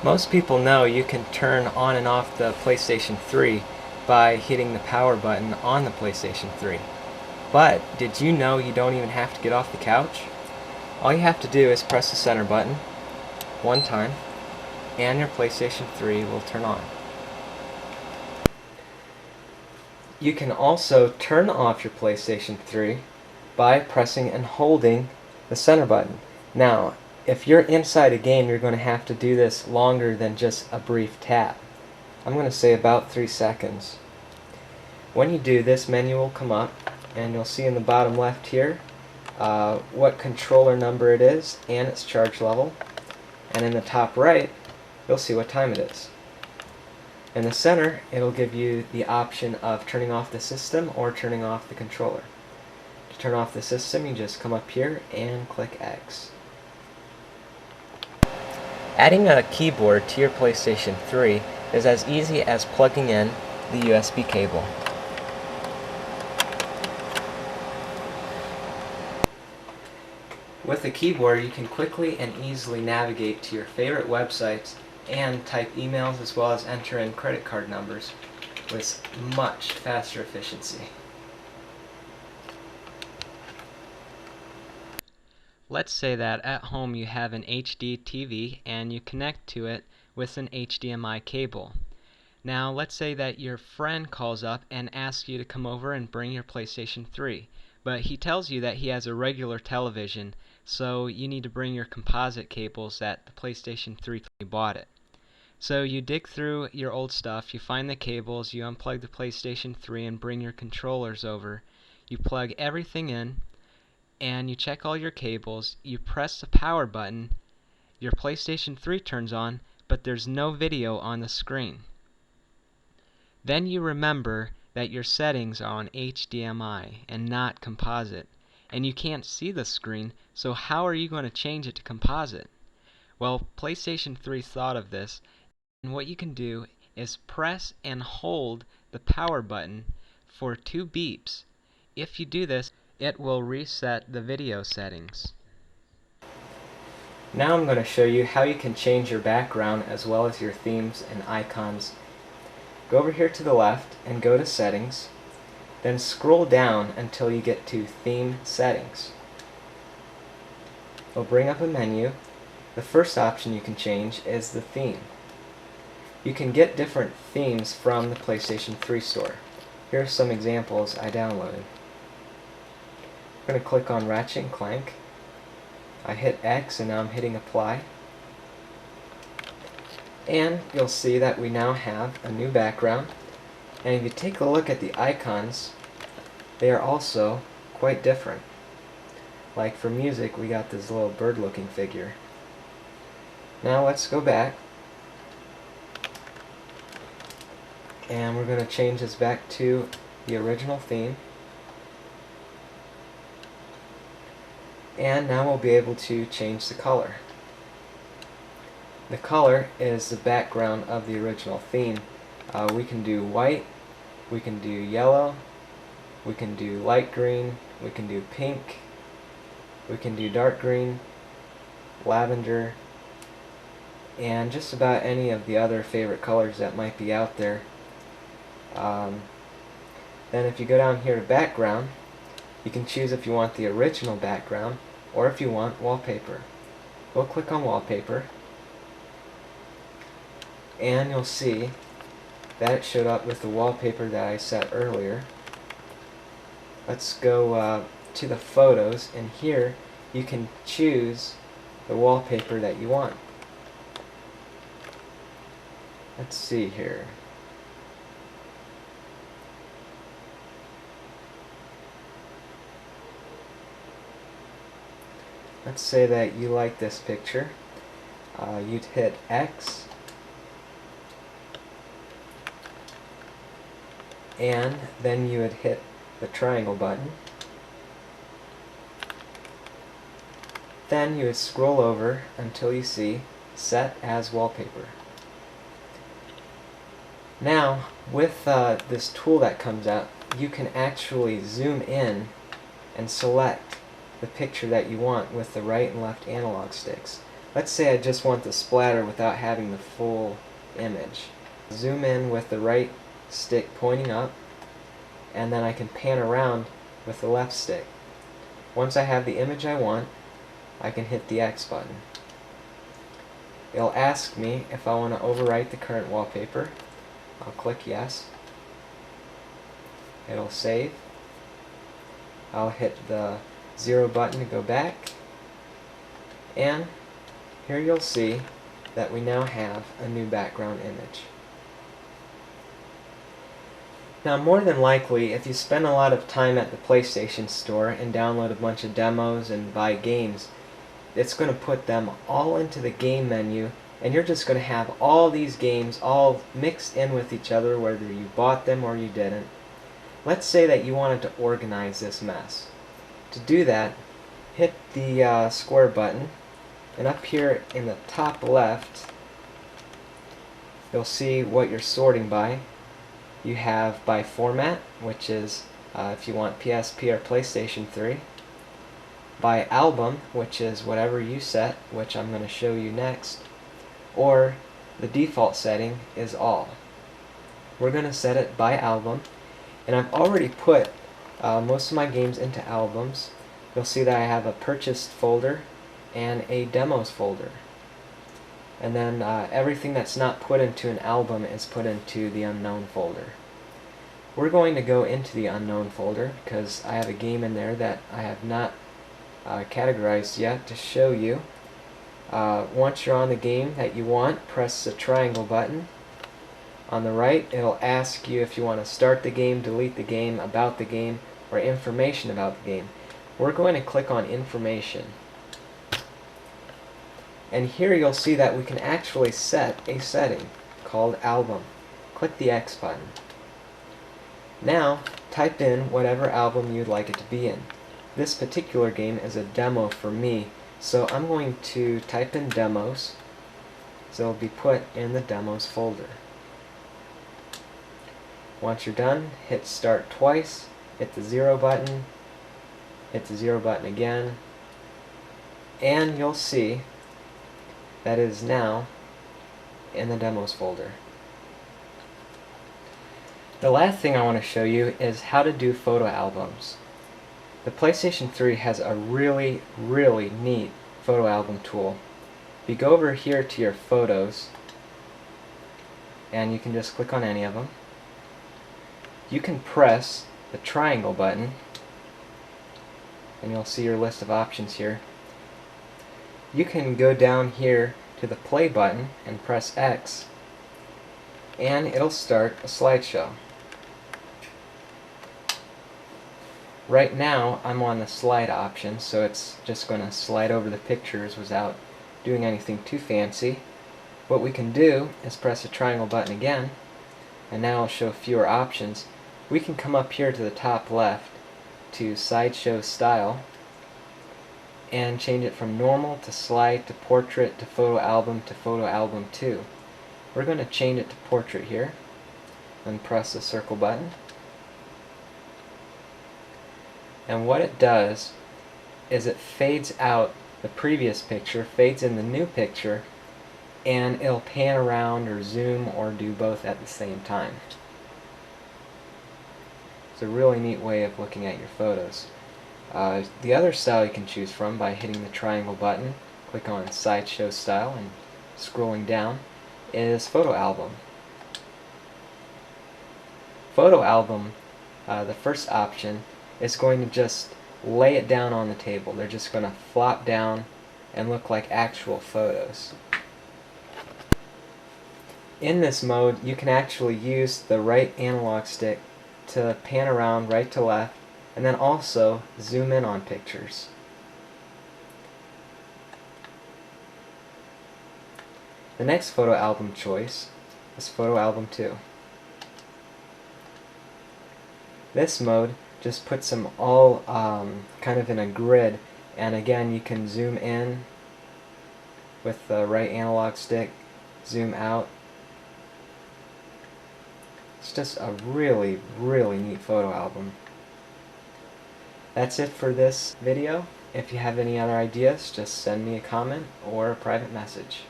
Most people know you can turn on and off the PlayStation 3 by hitting the power button on the PlayStation 3. But did you know you don't even have to get off the couch? All you have to do is press the center button one time and your PlayStation 3 will turn on. You can also turn off your PlayStation 3 by pressing and holding the center button. Now, if you're inside a game, you're going to have to do this longer than just a brief tap. I'm going to say about 3 seconds. When you do, this menu will come up, and you'll see in the bottom left here what controller number it is and its charge level. And in the top right, you'll see what time it is. In the center, it'll give you the option of turning off the system or turning off the controller. To turn off the system, you just come up here and click X. Adding a keyboard to your PlayStation 3 is as easy as plugging in the USB cable. With a keyboard, you can quickly and easily navigate to your favorite websites and type emails as well as enter in credit card numbers with much faster efficiency. Let's say that at home you have an HD TV and you connect to it with an HDMI cable. Now let's say that your friend calls up and asks you to come over and bring your PlayStation 3, but he tells you that he has a regular television, so you need to bring your composite cables that the PlayStation 3 bought it. So you dig through your old stuff, you find the cables, you unplug the PlayStation 3 and bring your controllers over. You plug everything in and you check all your cables, you press the power button, your PlayStation 3 turns on, but there's no video on the screen. Then you remember that your settings are on HDMI and not composite, and you can't see the screen, so how are you going to change it to composite? Well, PlayStation 3 thought of this, and what you can do is press and hold the power button for 2 beeps. If you do this, it will reset the video settings. Now I'm going to show you how you can change your background as well as your themes and icons. Go over here to the left and go to Settings, then scroll down until you get to Theme Settings. It'll bring up a menu. The first option you can change is the theme. You can get different themes from the PlayStation 3 store. Here are some examples I downloaded. I'm going to click on Ratchet and Clank. I hit X and now I'm hitting Apply. And you'll see that we now have a new background. And if you take a look at the icons, they are also quite different. Like for music, we got this little bird-looking figure. Now let's go back. And we're going to change this back to the original theme. And now we'll be able to change the color. The color is the background of the original theme. We can do white, we can do yellow, we can do light green, we can do pink, we can do dark green, lavender, and just about any of the other favorite colors that might be out there. Then if you go down here to background, you can choose if you want the original background or if you want wallpaper. We'll click on wallpaper and you'll see that it showed up with the wallpaper that I set earlier. Let's go to the photos, and here you can choose the wallpaper that you want. Let's see here. Let's say that you like this picture. You'd hit X, and then you would hit the triangle button. Then you would scroll over until you see Set as Wallpaper. Now, with this tool that comes out, you can actually zoom in and select the picture that you want with the right and left analog sticks. Let's say I just want the splatter without having the full image. Zoom in with the right stick pointing up, and then I can pan around with the left stick. Once I have the image I want, I can hit the X button. It'll ask me if I want to overwrite the current wallpaper. I'll click yes. It'll save. I'll hit the 0 button to go back, and here you'll see that we now have a new background image. Now, more than likely, if you spend a lot of time at the PlayStation Store and download a bunch of demos and buy games, it's going to put them all into the game menu, and you're just going to have all these games all mixed in with each other, whether you bought them or you didn't. Let's say that you wanted to organize this mess. To do that, hit the square button, and up here in the top left, you'll see what you're sorting by. You have by format, which is if you want PSP or PlayStation 3. By album, which is whatever you set, which I'm going to show you next. Or the default setting is all. We're going to set it by album, and I've already put most of my games into albums. You'll see that I have a purchased folder and a demos folder. And then everything that's not put into an album is put into the unknown folder. We're going to go into the unknown folder because I have a game in there that I have not categorized yet to show you. Once you're on the game that you want, press the triangle button. On the right, it'll ask you if you want to start the game, delete the game, about the game, or information about the game. We're going to click on information. And here you'll see that we can actually set a setting called album. Click the X button. Now, type in whatever album you'd like it to be in. This particular game is a demo for me, so I'm going to type in demos, so it'll be put in the demos folder. Once you're done, hit start twice, hit the 0 button, hit the 0 button again, and you'll see that is now in the demos folder. The last thing I want to show you is how to do photo albums. The PlayStation 3 has a really neat photo album tool. If you go over here to your photos, and you can just click on any of them, you can press the triangle button, and you'll see your list of options here. You can go down here to the play button and press X, and it'll start a slideshow. Right now I'm on the slide option, so it's just going to slide over the pictures without doing anything too fancy. What we can do is press the triangle button again, and now it'll show fewer options. We can come up here to the top left to slideshow style and change it from normal to slide to portrait to photo album 2. We're going to change it to portrait here and press the circle button. And what it does is it fades out the previous picture, fades in the new picture, and it'll pan around or zoom or do both at the same time. It's a really neat way of looking at your photos. The other style you can choose from by hitting the triangle button, click on Slideshow Style, and scrolling down is Photo Album. Photo Album, the first option, is going to just lay it down on the table. They're just going to flop down and look like actual photos. In this mode, you can actually use the right analog stick to pan around right to left, and then also zoom in on pictures. The next photo album choice is Photo Album 2. This mode just puts them all kind of in a grid, and again you can zoom in with the right analog stick, zoom out. It's just a really neat photo album. That's it for this video. If you have any other ideas, just send me a comment or a private message.